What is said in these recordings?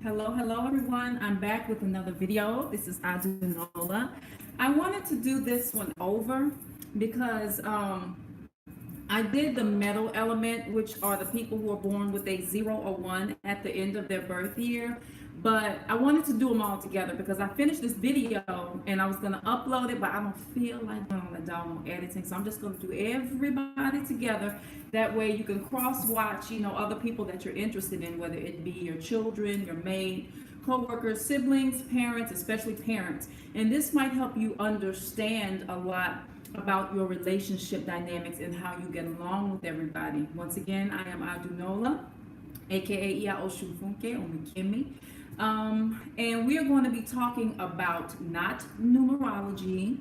Hello everyone. I'm back with another video. This is Adunola. I wanted to do this one over because I did the metal element, which are the people who are born with a 0 or 1 at the end of their birth year. But I wanted to do them all together because I finished this video and I was going to upload it, but I don't feel like doing all the doggone editing. So I'm just going to do everybody together. That way you can cross-watch, other people that you're interested in, whether it be your children, your maid, co-workers, siblings, parents, especially parents. And this might help you understand a lot about your relationship dynamics and how you get along with everybody. Once again, I am Adunola, aka Ia Oshufunke Omikimi. And we are going to be talking about not numerology,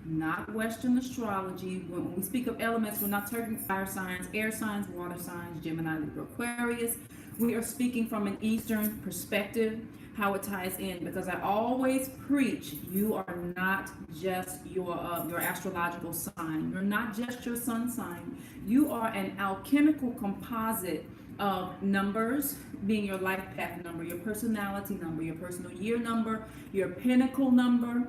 not Western astrology. When we speak of elements, we're not talking fire signs, air signs, water signs, Gemini, Libra, Aquarius. We are speaking from an Eastern perspective, how it ties in, because I always preach you are not just your astrological sign. You're not just your sun sign. You are an alchemical composite of numbers, being your life path number, your personality number, your personal year number, your pinnacle number,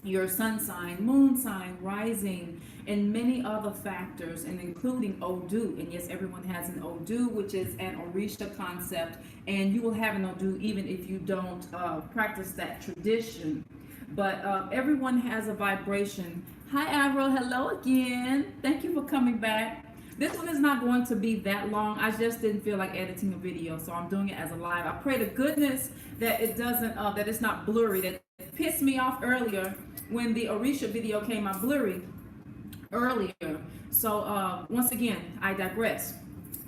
your sun sign, moon sign, rising, and many other factors, and including Odu. And yes, everyone has an Odu, which is an Orisha concept, and you will have an Odu even if you don't practice that tradition. But everyone has a vibration. Hi, Avril. Hello again. Thank you for coming back. This one is not going to be that long. I just didn't feel like editing a video, so I'm doing it as a live. I pray to goodness that it doesn't, that it's not blurry. That pissed me off earlier when the Orisha video came out blurry earlier. So once again, I digress.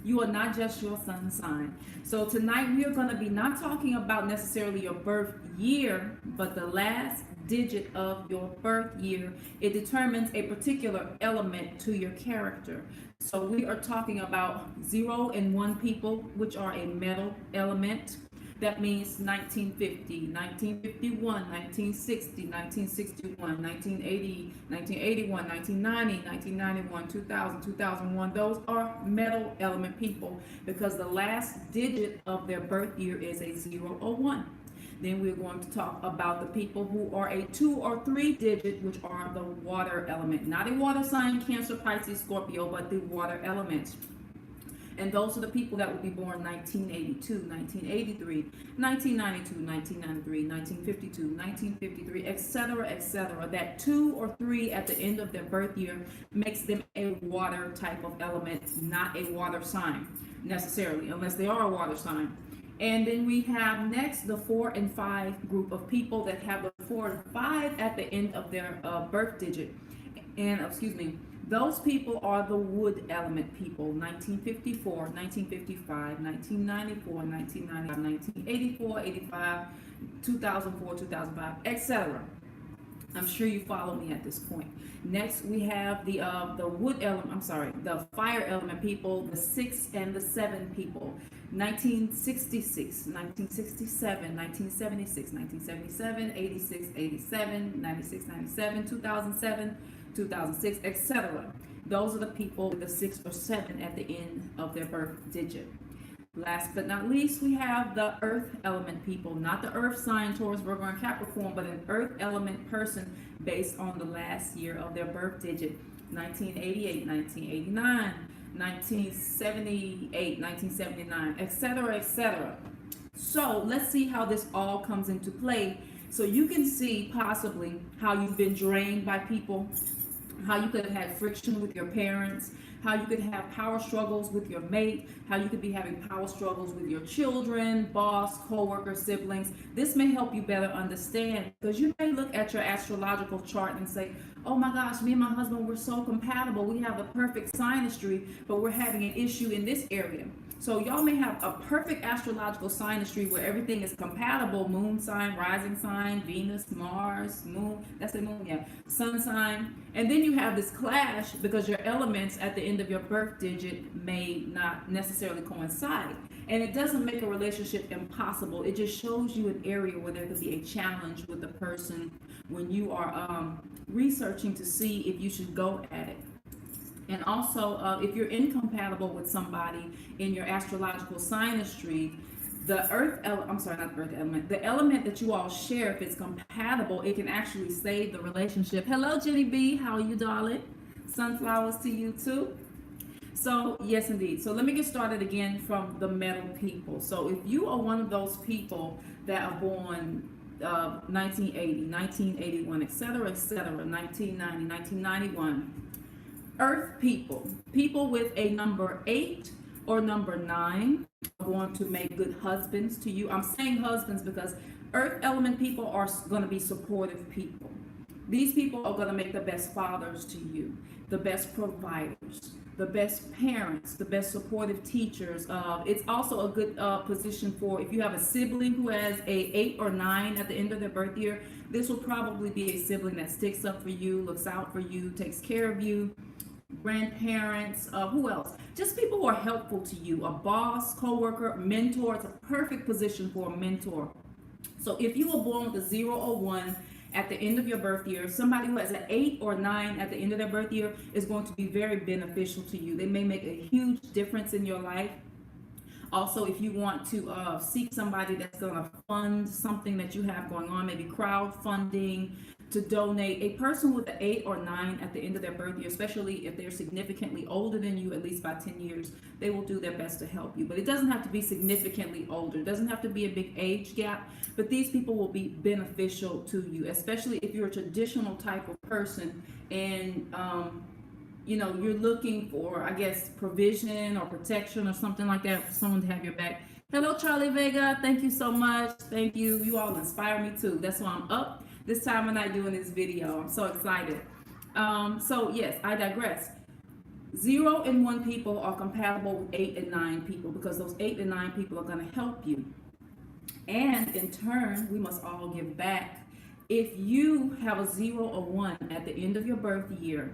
You are not just your sun sign. So tonight we are going to be not talking about necessarily your birth year, but the last digit of your birth year. It determines a particular element to your character. So we are talking about 0 and 1 people, which are a metal element. That means 1950, 1951, 1960, 1961, 1980, 1981, 1990, 1991, 2000, 2001. Those are metal element people because the last digit of their birth year is a 0 or 1. Then we're going to talk about the people who are a 2 or 3 digit, which are the water element. Not a water sign, Cancer, Pisces, Scorpio, but the water element. And those are the people that will be born 1982, 1983, 1992, 1993, 1952, 1953, etc., etc. That 2 or 3 at the end of their birth year makes them a water type of element, not a water sign necessarily, unless they are a water sign. And then we have next the 4 and 5 group of people that have the 4 and 5 at the end of their birth digit. And those people are the wood element people. 1954, 1955, 1994, 1995, 1984, 85, 2004, 2005, etc. I'm sure you follow me at this point. Next, we have the fire element people, the 6 and the 7 people. 1966, 1967, 1976, 1977, 86, 87, 96, 97, 2007, 2006, etc. Those are the people with the 6 or 7 at the end of their birth digit. Last but not least, we have the earth element people, not the earth sign, Taurus, Virgo, and Capricorn, but an earth element person based on the last year of their birth digit. 1988, 1989, 1978, 1979, etc., etc. So let's see how this all comes into play so you can see possibly how you've been drained by people, how you could have had friction with your parents, how you could have power struggles with your mate, how you could be having power struggles with your children, boss, co-worker, siblings. This may help you better understand because you may look at your astrological chart and say, oh my gosh, me and my husband, we're so compatible. We have the perfect synastry, but we're having an issue in this area. So y'all may have a perfect astrological synastry where everything is compatible, moon sign, rising sign, Venus, Mars, moon, that's the moon, yeah, sun sign. And then you have this clash because your elements at the end of your birth digit may not necessarily coincide. And it doesn't make a relationship impossible. It just shows you an area where there could be a challenge with the person when you are researching to see if you should go at it. And also, if you're incompatible with somebody in your astrological synastry, The I'm sorry, not the earth element, the element that you all share, if it's compatible, it can actually save the relationship. Hello, Jenny B. How are you, darling? Sunflowers to you too. So, yes, indeed. So, let me get started again from the metal people. So, if you are one of those people that are born 1980, 1981, etc., 1990, 1991, Earth people, people with a number 8 or number 9 are going to make good husbands to you. I'm saying husbands because Earth element people are going to be supportive people. These people are going to make the best fathers to you, the best providers, the best parents, the best supportive teachers. It's also a good position for if you have a sibling who has a 8 or 9 at the end of their birth year. This will probably be a sibling that sticks up for you, looks out for you, takes care of you. Grandparents, who else? Just people who are helpful to you. A boss, co-worker, mentor. It's a perfect position for a mentor. So if you were born with a 0 or 1 at the end of your birth year, somebody who has an 8 or 9 at the end of their birth year is going to be very beneficial to you. They may make a huge difference in your life. Also, if you want to seek somebody that's going to fund something that you have going on, maybe crowdfunding, to donate, a person with an 8 or 9 at the end of their birth year, especially if they're significantly older than you, at least by 10 years, they will do their best to help you. But it doesn't have to be significantly older. It doesn't have to be a big age gap, but these people will be beneficial to you, especially if you're a traditional type of person and you're looking for, I guess, provision or protection or something like that, for someone to have your back. Hello, Charlie Vega. Thank you so much. Thank you. You all inspire me too. That's why I'm up this time of night doing this video. I'm so excited. So yes, I digress. 0 and 1 people are compatible with 8 and 9 people because those 8 and 9 people are going to help you. And in turn, we must all give back. If you have a 0 or 1 at the end of your birth year,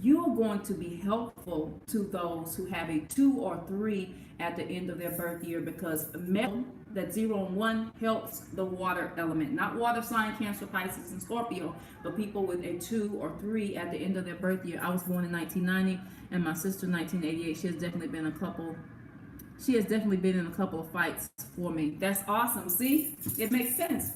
you are going to be helpful to those who have a 2 or 3 at the end of their birth year because metal, that 0 and 1, helps the water element. Not water sign, Cancer, Pisces, and Scorpio, but people with a 2 or 3 at the end of their birth year. I was born in 1990 and my sister 1988. She has definitely been in a couple of fights for me. That's awesome. See, it makes sense.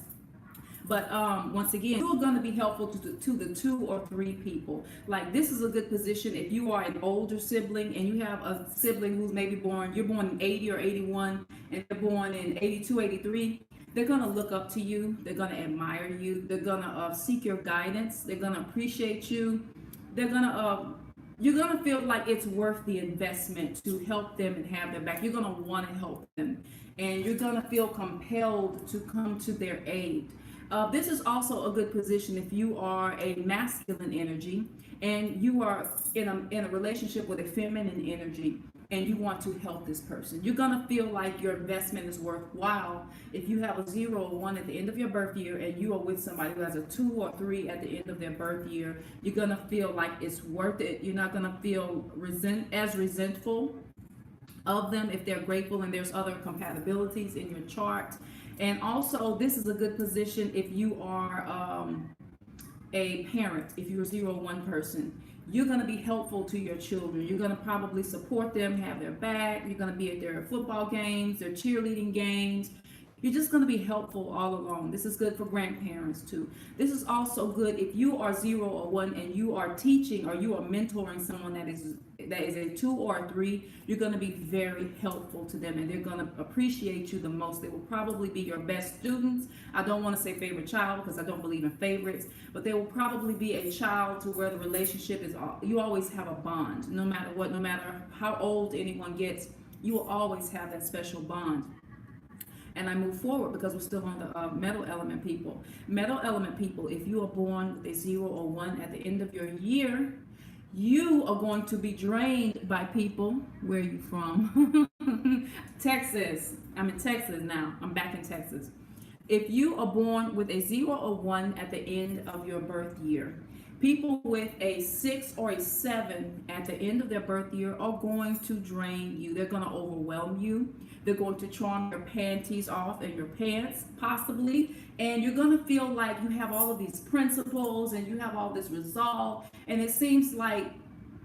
But once again, you're going to be helpful to the 2 or 3 people. Like, this is a good position if you are an older sibling and you have a sibling who's maybe you're born in 80 or 81 and they're born in 82, 83. They're going to look up to you. They're going to admire you. They're going to seek your guidance. They're going to appreciate you. They're going to you're going to feel like it's worth the investment to help them and have their back. You're going to want to help them. And you're going to feel compelled to come to their aid. This is also a good position if you are a masculine energy and you are in a relationship with a feminine energy and you want to help this person. You're going to feel like your investment is worthwhile if you have a 0 or 1 at the end of your birth year and you are with somebody who has a 2 or 3 at the end of their birth year. You're going to feel like it's worth it. You're not going to feel resentful of them if they're grateful and there's other compatibilities in your chart. And also, this is a good position if you are a parent, if you're a 0 1 person. You're going to be helpful to your children. You're going to probably support them, have their back. You're going to be at their football games, their cheerleading games. You're just going to be helpful all along. This is good for grandparents too. This is also good if you are 0 or 1 and you are teaching or you are mentoring someone that is a 2 or a 3. You're going to be very helpful to them and they're going to appreciate you the most. They will probably be your best students. I don't want to say favorite child because I don't believe in favorites, but they will probably be a child to where the relationship is, you always have a bond. No matter what, no matter how old anyone gets, you will always have that special bond. And I move forward because we're still on the metal element people. Metal element people, if you are born with a 0 or 1 at the end of your year, you are going to be drained by people. Where are you from? Texas. I'm in Texas now. I'm back in Texas. If you are born with a 0 or 1 at the end of your birth year, people with a 6 or a 7 at the end of their birth year are going to drain you. They're going to overwhelm you. They're going to charm your panties off and your pants, possibly. And you're going to feel like you have all of these principles and you have all this resolve. And it seems like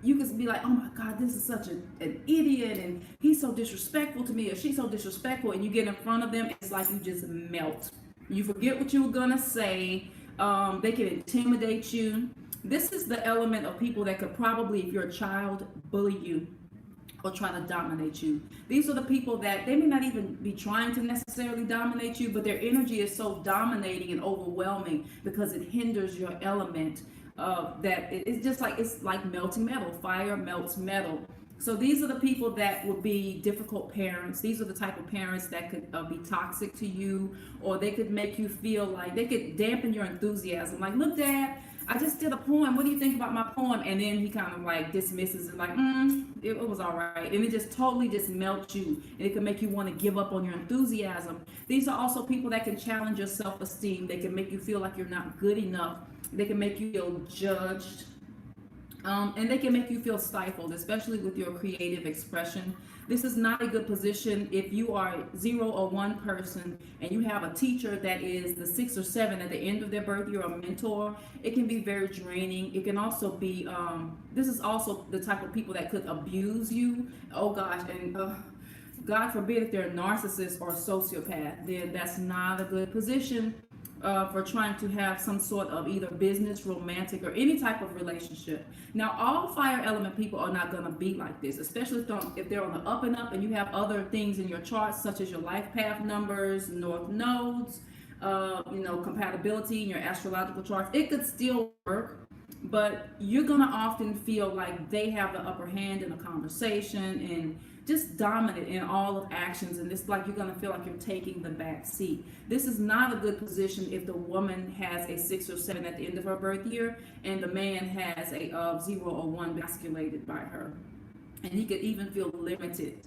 you could be like, oh my God, this is such an idiot, and he's so disrespectful to me, or she's so disrespectful, and you get in front of them, it's like you just melt. You forget what you were gonna say. They can intimidate you. This is the element of people that could probably, if you're a child, bully you or try to dominate you. These are the people that they may not even be trying to necessarily dominate you, but their energy is so dominating and overwhelming because it hinders your element. It's like melting metal. Fire melts metal. So these are the people that would be difficult parents. These are the type of parents that could be toxic to you, or they could make you feel like they could dampen your enthusiasm. Like, look, Dad, I just did a poem. What do you think about my poem? And then he kind of like dismisses it, like, it was all right. And it just totally just melts you. And it can make you want to give up on your enthusiasm. These are also people that can challenge your self-esteem. They can make you feel like you're not good enough. They can make you feel judged. And they can make you feel stifled, especially with your creative expression. This is not a good position if you are 0 or 1 person and you have a teacher that is the 6 or 7 at the end of their birth year, a mentor. It can be very draining. It can also be, this is also the type of people that could abuse you. Oh gosh, and God forbid if they're a narcissist or a sociopath, then that's not a good position for trying to have some sort of either business, romantic, or any type of relationship. Now, all fire element people are not going to be like this, especially if they're on the up and up and you have other things in your charts, such as your life path numbers, north nodes, compatibility in your astrological charts. It could still work, but you're going to often feel like they have the upper hand in a conversation and just dominant in all of actions, and it's like you're going to feel like you're taking the back seat. This is not a good position if the woman has a 6 or 7 at the end of her birth year and the man has a 0 or 1 emasculated by her, and he could even feel limited.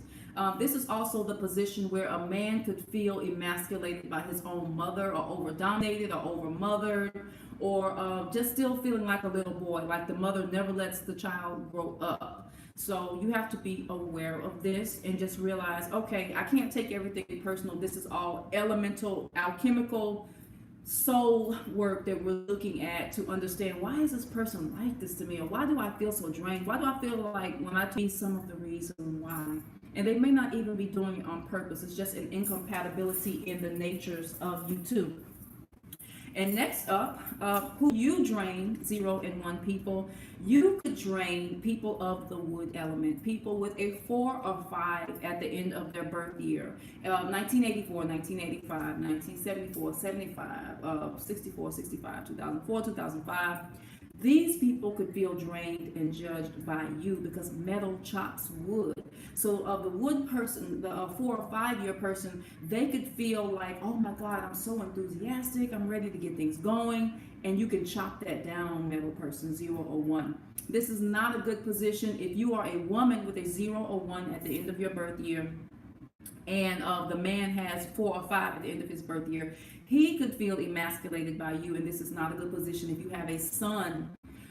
This is also the position where a man could feel emasculated by his own mother, or over dominated, or over mothered, or just still feeling like a little boy, like the mother never lets the child grow up. So you have to be aware of this and just realize, okay, I can't take everything personal. This is all elemental, alchemical soul work that we're looking at to understand, why is this person like this to me? Or why do I feel so drained? Why do I feel like when I tell some of the reason why? And they may not even be doing it on purpose. It's just an incompatibility in the natures of you two. And next up, who you drain, 0 and 1 people. You could drain people of the wood element, people with a 4 or 5 at the end of their birth year. 1984, 1985, 1974, 75, 64, 65, 2004, 2005. These people could feel drained and judged by you because metal chops wood. So the wood person, the 4 or 5 year person, they could feel like, oh my God, I'm so enthusiastic, I'm ready to get things going. And you can chop that down, metal person, 0 or 1. This is not a good position. If you are a woman with a 0 or 1 at the end of your birth year, and the man has 4 or 5 at the end of his birth year, he could feel emasculated by you, and this is not a good position. If you have a son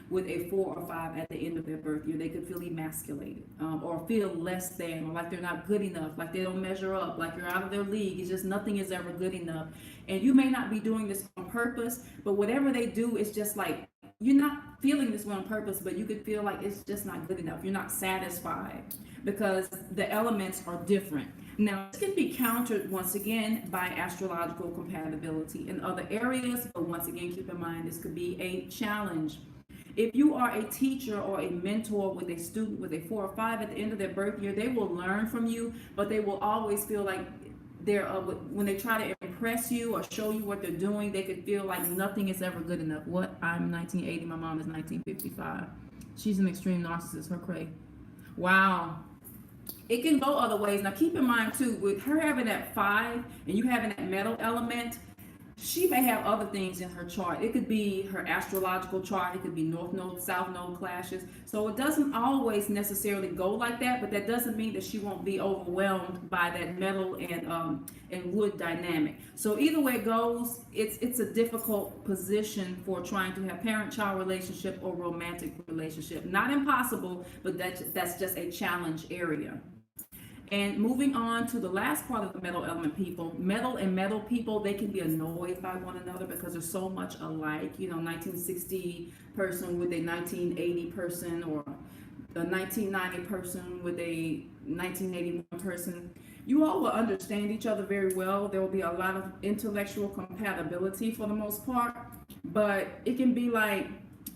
with a 4 or 5 at the end of their birth year, they could feel emasculated, or feel less than, or like they're not good enough, like they don't measure up, like you're out of their league. It's just nothing is ever good enough. And you may not be doing this on purpose, but whatever they do, it's just like you're not feeling this one on purpose, but you could feel like it's just not good enough. You're not satisfied because the elements are different. Now, this can be countered once again by astrological compatibility in other areas, but once again, keep in mind this could be a challenge. If you are a teacher or a mentor with a student with a 4 or 5 at the end of their birth year, they will learn from you, but they will always feel like they're when they try to impress you or show you what they're doing, they could feel like nothing is ever good enough. What? I'm 1980, my mom is 1955. She's an extreme narcissist, her cray. Wow. It can go other ways. Now keep in mind too, with her having that 5 and you having that metal element, she may have other things in her chart. It could be her astrological chart. It could be north node, south node clashes. So it doesn't always necessarily go like that, but that doesn't mean that she won't be overwhelmed by that metal and wood dynamic. So either way it goes, it's a difficult position for trying to have parent-child relationship or romantic relationship. Not impossible, but that's just a challenge area. And moving on to the last part of the metal element people, metal and metal people, they can be annoyed by one another because they're so much alike. 1960 person with a 1980 person, or a 1990 person with a 1981 person, you all will understand each other very well. There will be a lot of intellectual compatibility for the most part, but it can be like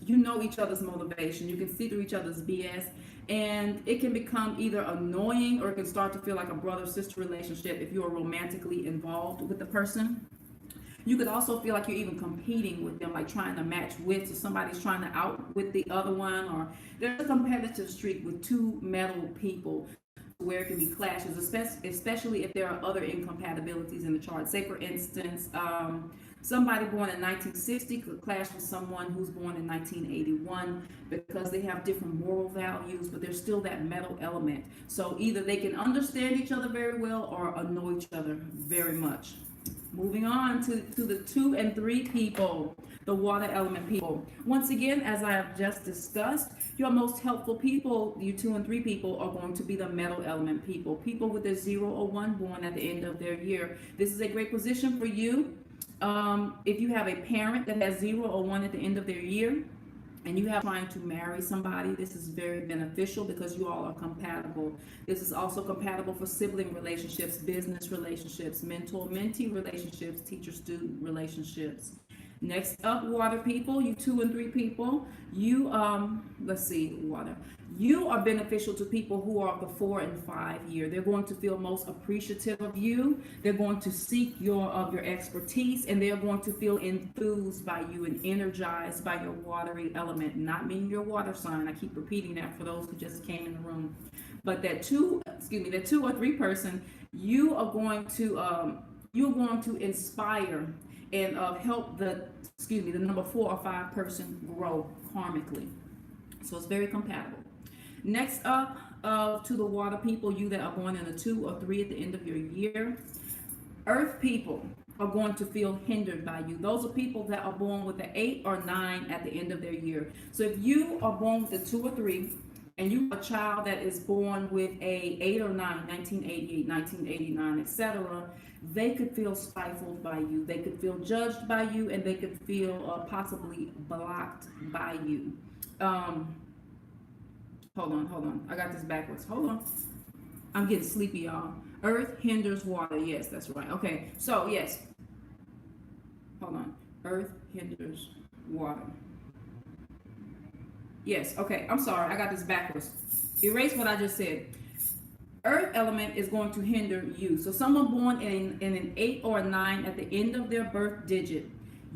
you know each other's motivation. You can see through each other's BS, and it can become either annoying or it can start to feel like a brother-sister relationship if you are romantically involved with the person. You could also feel like you're even competing with them, like trying to match wits, or somebody's trying to out with the other one, or there's a competitive streak with two metal people where it can be clashes, especially if there are other incompatibilities in the chart. Say, for instance, somebody born in 1960 could clash with someone who's born in 1981 because they have different moral values, but there's still that metal element. So either they can understand each other very well or annoy each other very much. Moving on to the 2 and 3 people, the water element people. Once again, as I have just discussed, your most helpful people, you 2 and 3 people, are going to be the metal element people. People with a 0 or 1 born at the end of their year. This is a great position for you. If you have a parent that has 0 or 1 at the end of their year, and you have trying to marry somebody, this is very beneficial because you all are compatible. This is also compatible for sibling relationships, business relationships, mentor-mentee relationships, teacher-student relationships. Next up, water people, you 2 and 3 people, you let's see, water. You are beneficial to people who are of the 4 and 5 year. They're going to feel most appreciative of you. They're going to seek your expertise, and they're going to feel enthused by you and energized by your watery element. Not meaning your water sign. I keep repeating that for those who just came in the room. But that 2 or 3 person, you're going to inspire and help the number 4 or 5 person grow karmically. So it's very compatible. Next up, to the water people, you that are born in a 2 or 3 at the end of your year, earth people are going to feel hindered by you. Those are people that are born with an 8 or 9 at the end of their year. So if you are born with a 2 or 3, and you are a child that is born with a 8 or 9, 1988, 1989, etc., they could feel stifled by you. They could feel judged by you, and they could feel possibly blocked by you. Hold on. I got this backwards. Hold on. I'm getting sleepy, y'all. Earth hinders water. Yes, that's right. Okay, so yes. Hold on. Earth hinders water. Yes, okay. I'm sorry. I got this backwards. Erase what I just said. Earth element is going to hinder you. So someone born in an 8 or a 9 at the end of their birth digit,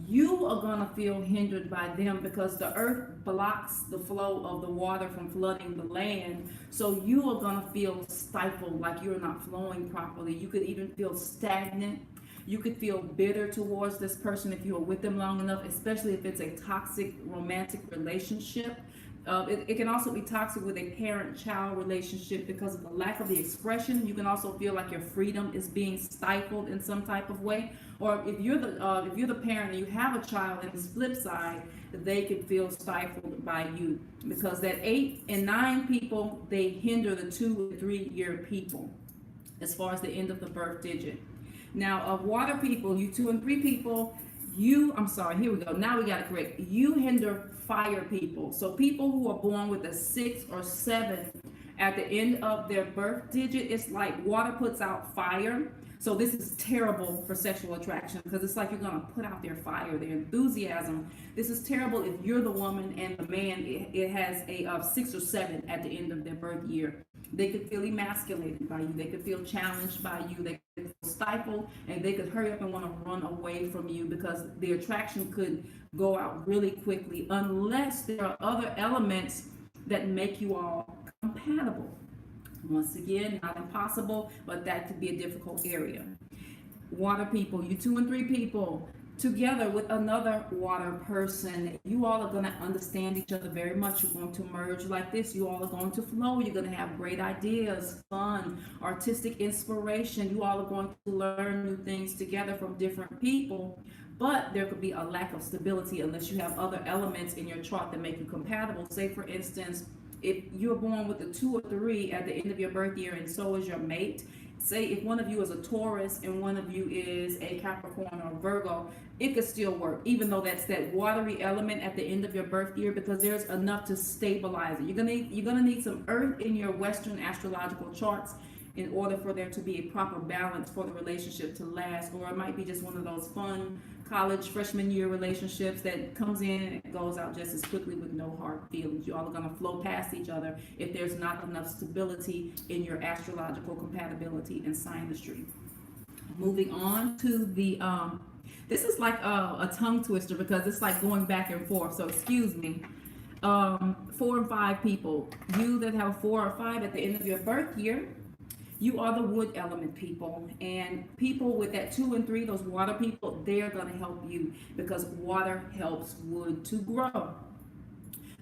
you are going to feel hindered by them because the earth blocks the flow of the water from flooding the land. So you are going to feel stifled, like you're not flowing properly. You could even feel stagnant. You could feel bitter towards this person if you are with them long enough, especially if it's a toxic romantic relationship. It can also be toxic with a parent-child relationship because of the lack of the expression. You can also feel like your freedom is being stifled in some type of way. Or if you're the parent and you have a child, and the flip side, they can feel stifled by you because that 8 and 9 people, they hinder the 2 and 3 year people as far as the end of the birth digit. Now, of water people, you 2 and 3 people, I'm sorry, here we go. Now we got it correct. You hinder fire people. So people who are born with a 6 or 7 at the end of their birth digit, it's like water puts out fire. So this is terrible for sexual attraction because it's like you're going to put out their fire, their enthusiasm. This is terrible if you're the woman and the man, it has a 6 or 7 at the end of their birth year. They could feel emasculated by you. They could feel challenged by you. They could feel stifled, and they could hurry up and want to run away from you because the attraction could go out really quickly unless there are other elements that make you all compatible. Once again, not impossible, but that could be a difficult area. Water people, you 2 and 3 people, together with another water person, you all are going to understand each other very much. You're going to merge like this. You all are going to flow. You're going to have great ideas, fun, artistic inspiration. You all are going to learn new things together from different people. But there could be a lack of stability unless you have other elements in your chart that make you compatible. Say, for instance, if you're born with a 2 or 3 at the end of your birth year and so is your mate, say if one of you is a Taurus and one of you is a Capricorn or Virgo, it could still work, even though that's that watery element at the end of your birth year, because there's enough to stabilize it. You're gonna need some earth in your Western astrological charts in order for there to be a proper balance for the relationship to last. Or it might be just one of those fun college freshman year relationships that comes in and goes out just as quickly with no hard feelings. You all are going to flow past each other if there's not enough stability in your astrological compatibility and synastry. Moving on to the this is like a tongue twister because it's like going back and forth, so excuse me. 4 and 5 people, you that have 4 or 5 at the end of your birth year, you are the wood element people, and people with that 2 and 3, those water people, they're going to help you because water helps wood to grow.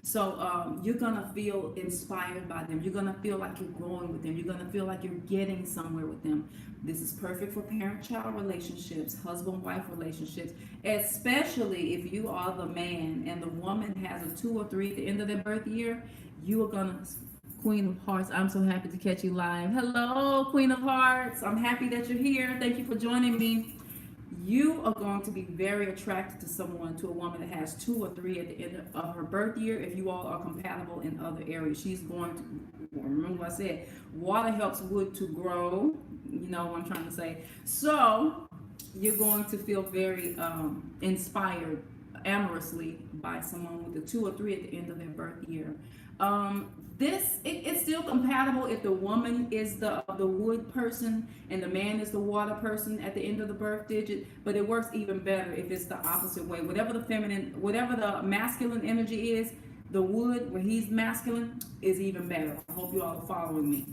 So you're going to feel inspired by them. You're going to feel like you're growing with them. You're going to feel like you're getting somewhere with them. This is perfect for parent-child relationships, husband-wife relationships, especially if you are the man and the woman has a 2 or 3 at the end of their birth year. You are going to... Queen of Hearts, I'm so happy to catch you live. Hello, Queen of Hearts. I'm happy that you're here. Thank you for joining me. You are going to be very attracted to someone, to a woman that has 2 or 3 at the end of her birth year if you all are compatible in other areas. She's going to, remember what I said, water helps wood to grow. You know what I'm trying to say. So you're going to feel very inspired amorously by someone with a 2 or 3 at the end of their birth year. It's still compatible if the woman is the wood person and the man is the water person at the end of the birth digit, but it works even better if it's the opposite way. Whatever the masculine energy is, the wood, where he's masculine, is even better. I hope you all are following me.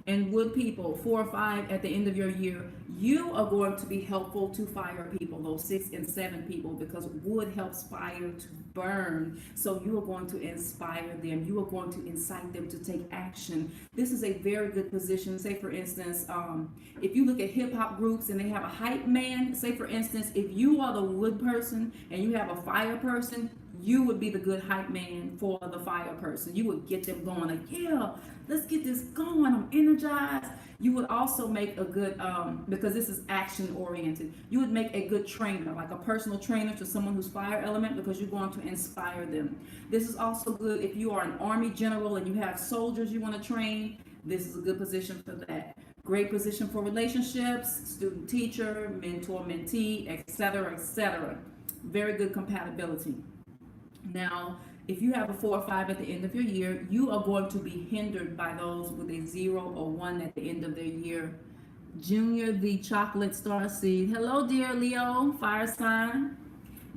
And wood people, 4 or 5 at the end of your year, you are going to be helpful to fire people, those 6 and 7 people, because wood helps fire to burn. So you are going to inspire them. You are going to incite them to take action. This is a very good position. Say, for instance, if you look at hip hop groups and they have a hype man, say, for instance, if you are the wood person and you have a fire person, you would be the good hype man for the fire person. You would get them going, like, yeah, let's get this going. I'm energized. You would also make a good, because this is action oriented, you would make a good trainer, like a personal trainer to someone who's fire element, because you're going to inspire them. This is also good if you are an army general and you have soldiers you want to train. This is a good position for that. Great position for relationships, student teacher, mentor mentee, etc., etc. Very good compatibility. Now, if you have a 4 or 5 at the end of your year, you are going to be hindered by those with a 0 or 1 at the end of their year. Junior, the chocolate star seed. Hello, dear Leo, fire sign.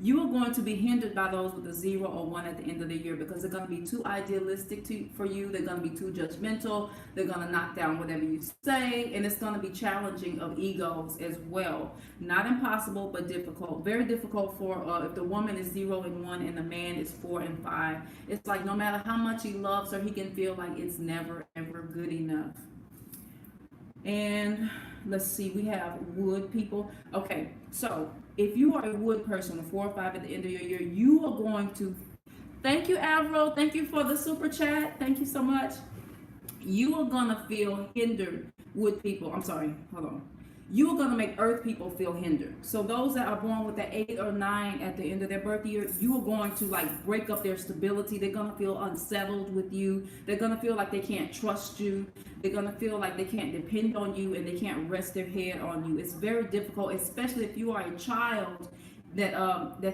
You are going to be hindered by those with a 0 or 1 at the end of the year because they're going to be too idealistic for you. They're going to be too judgmental. They're going to knock down whatever you say, and it's going to be challenging of egos as well. Not impossible, but difficult. Very difficult for if the woman is 0 and 1 and the man is 4 and 5. It's like no matter how much he loves her, he can feel like it's never, ever good enough. And let's see, we have wood people. Okay, so if you are a wood person, a 4 or 5 at the end of your year, you are going to, thank you, Avro, thank you for the super chat, thank you so much. You are going to feel hindered, wood people, I'm sorry, hold on. You are going to make earth people feel hindered. So those that are born with that 8 or 9 at the end of their birth year, you are going to like break up their stability. They're going to feel unsettled with you. They're going to feel like they can't trust you. They're going to feel like they can't depend on you and they can't rest their head on you. It's very difficult, especially if you are a child that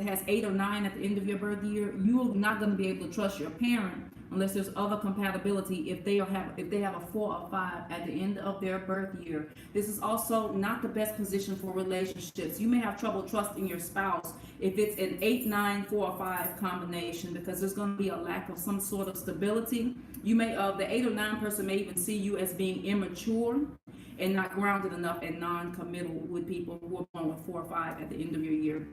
has 8 or 9 at the end of your birth year. You are not going to be able to trust your parent unless there's other compatibility if they have a 4 or 5 at the end of their birth year. This is also not the best position for relationships. You may have trouble trusting your spouse if it's an 8, 9, 4, or 5 combination, because there's going to be a lack of some sort of stability. You may the 8 or 9 person may even see you as being immature and not grounded enough and non-committal with people who are born with 4 or 5 at the end of your year.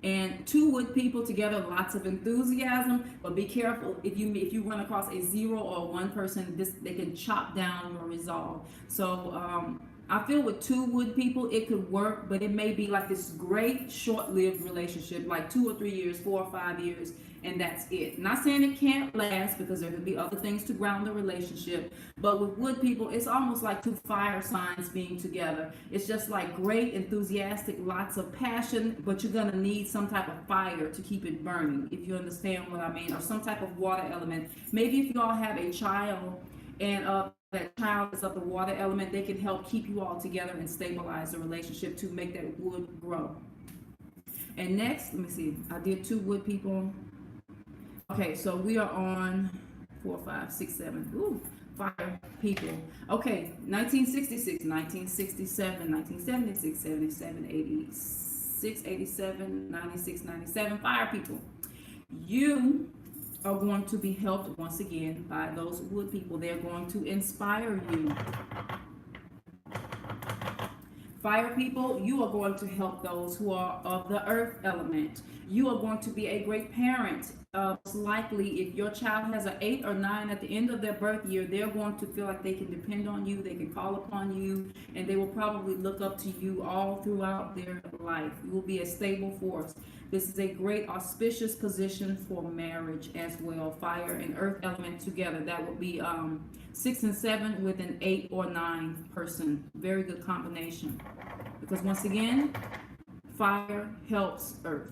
And 2 wood people together, lots of enthusiasm, but be careful if you run across a 0 or 1 person, they can chop down your resolve. So I feel with two wood people, it could work, but it may be like this great short-lived relationship, like 2 or 3 years, 4 or 5 years, and that's it. Not saying it can't last, because there could be other things to ground the relationship. But with wood people, it's almost like two fire signs being together. It's just like great, enthusiastic, lots of passion, but you're gonna need some type of fire to keep it burning, if you understand what I mean, or some type of water element. Maybe if y'all have a child and that child is of the water element, they can help keep you all together and stabilize the relationship to make that wood grow. And next, let me see, I did two wood people. Okay, so we are on 4, 5, 6, 7. Ooh, fire people. Okay, 1966, 1967, 1976, 77, 86, 87, 96, 97. Fire people. You are going to be helped once again by those wood people. They're going to inspire you. Fire people, you are going to help those who are of the earth element. You are going to be a great parent. Most likely, if your child has an 8 or 9 at the end of their birth year, they're going to feel like they can depend on you, they can call upon you, and they will probably look up to you all throughout their life. You will be a stable force. This is a great auspicious position for marriage as well. Fire and earth element together. That would be 6 and 7 with an 8 or 9 person. Very good combination. Because once again, fire helps earth.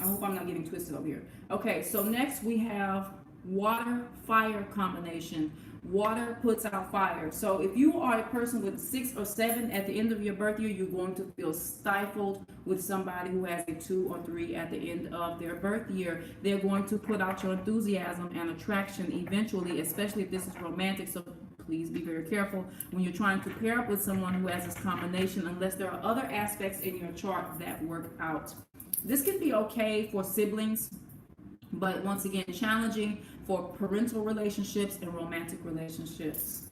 I hope I'm not getting twisted over here. Okay, so next we have water-fire combination. Water puts out fire. So if you are a person with 6 or 7 at the end of your birth year, you're going to feel stifled with somebody who has a 2 or 3 at the end of their birth year. They're going to put out your enthusiasm and attraction eventually, especially if this is romantic. So please be very careful when you're trying to pair up with someone who has this combination, unless there are other aspects in your chart that work out. This can be okay for siblings, but once again, challenging for parental relationships and romantic relationships.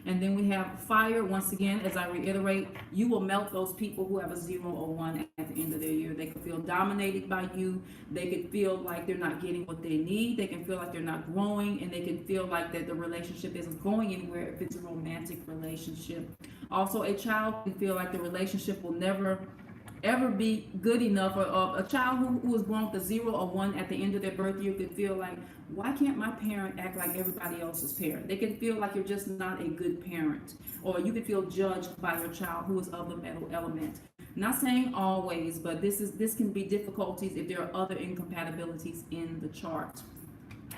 And then we have fire. Once again, as I reiterate, you will melt those people who have a 0 or 1 at the end of their year. They can feel dominated by you. They can feel like they're not getting what they need. They can feel like they're not growing, and they can feel like that the relationship isn't going anywhere if it's a romantic relationship. Also, a child can feel like the relationship will never ever be good enough, or a child who was born with a 0 or 1 at the end of their birth year could feel like, why can't my parent act like everybody else's parent? They can feel like you're just not a good parent, or you can feel judged by your child who is of the metal element. Not saying always, but this can be difficulties if there are other incompatibilities in the chart.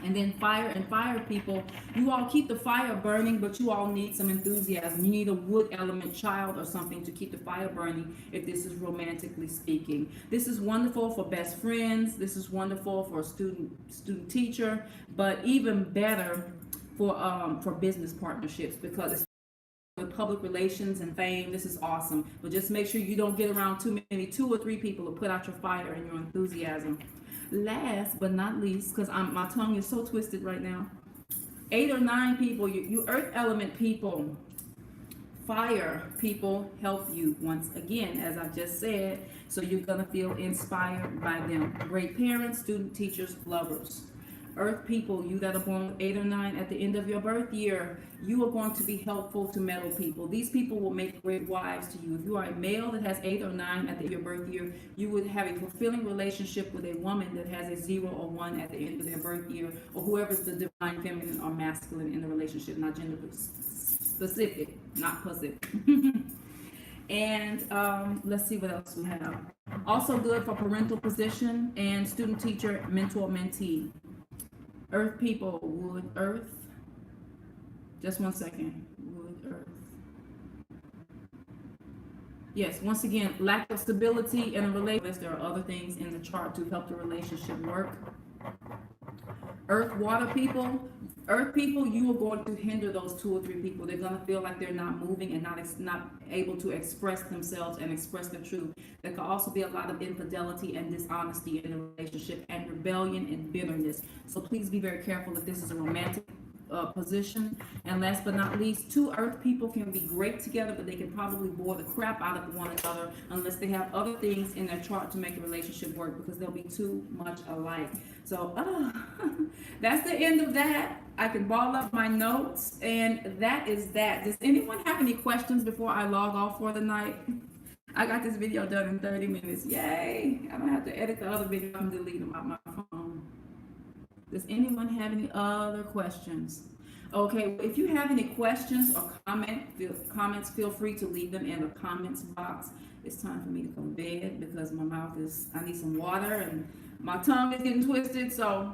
And then fire and fire people, you all keep the fire burning, but you all need some enthusiasm. You need a wood element child or something to keep the fire burning if this is romantically speaking. This is wonderful for best friends. This is wonderful for a student teacher, but even better for business partnerships, because it's with public relations and fame. This is awesome. But just make sure you don't get around too many 2 or 3 people to put out your fire and your enthusiasm. Last but not least, because my tongue is so twisted right now, 8 or 9 people, you earth element people, fire people help you once again, as I just said. So you're gonna feel inspired by them. Great parents, student, teachers, lovers. Earth people, you that are born with 8 or 9 at the end of your birth year, you are going to be helpful to metal people. These people will make great wives to you. If you are a male that has 8 or 9 at your birth year, you would have a fulfilling relationship with a woman that has a 0 or 1 at the end of their birth year, or whoever's the divine feminine or masculine in the relationship, not gender specific, not Pacific. And let's see what else we have. Also good for parental position and student, teacher, mentor, mentee. Earth people, wood, earth. Just one second. Wood, earth. Yes, once again, lack of stability in a relationship. There are other things in the chart to help the relationship work. Earth, water people. Earth people, you are going to hinder those 2 or 3 people. They're going to feel like they're not moving and not able to express themselves and express the truth. There could also be a lot of infidelity and dishonesty in the relationship, and rebellion and bitterness. So please be very careful if this is a romantic position. And last but not least, 2 earth people can be great together, but they can probably bore the crap out of one another unless they have other things in their chart to make the relationship work, because they'll be too much alike. So that's the end of that. I can ball up my notes, and that is that. Does anyone have any questions before I log off for the night? I got this video done in 30 minutes. Yay! I don't have to edit the other video and delete them on my phone. Does anyone have any other questions? Okay, if you have any questions or comments, feel free to leave them in the comments box. It's time for me to go to bed because my mouth is, I need some water and my tongue is getting twisted. So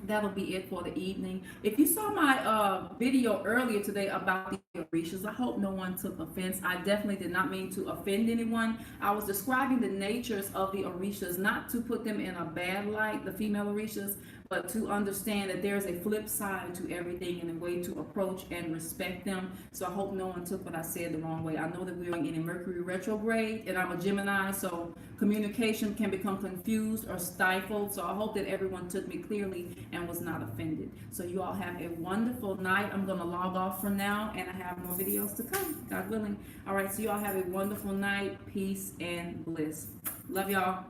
that'll be it for the evening. If you saw my video earlier today about the Orishas, I hope no one took offense. I definitely did not mean to offend anyone. I was describing the natures of the Orishas, not to put them in a bad light, the female Orishas, but to understand that there's a flip side to everything and a way to approach and respect them. So I hope no one took what I said the wrong way. I know that we're in a Mercury retrograde, and I'm a Gemini, so communication can become confused or stifled. So I hope that everyone took me clearly and was not offended. So you all have a wonderful night. I'm going to log off for now, and I have more videos to come, God willing. All right, so you all have a wonderful night. Peace and bliss. Love y'all.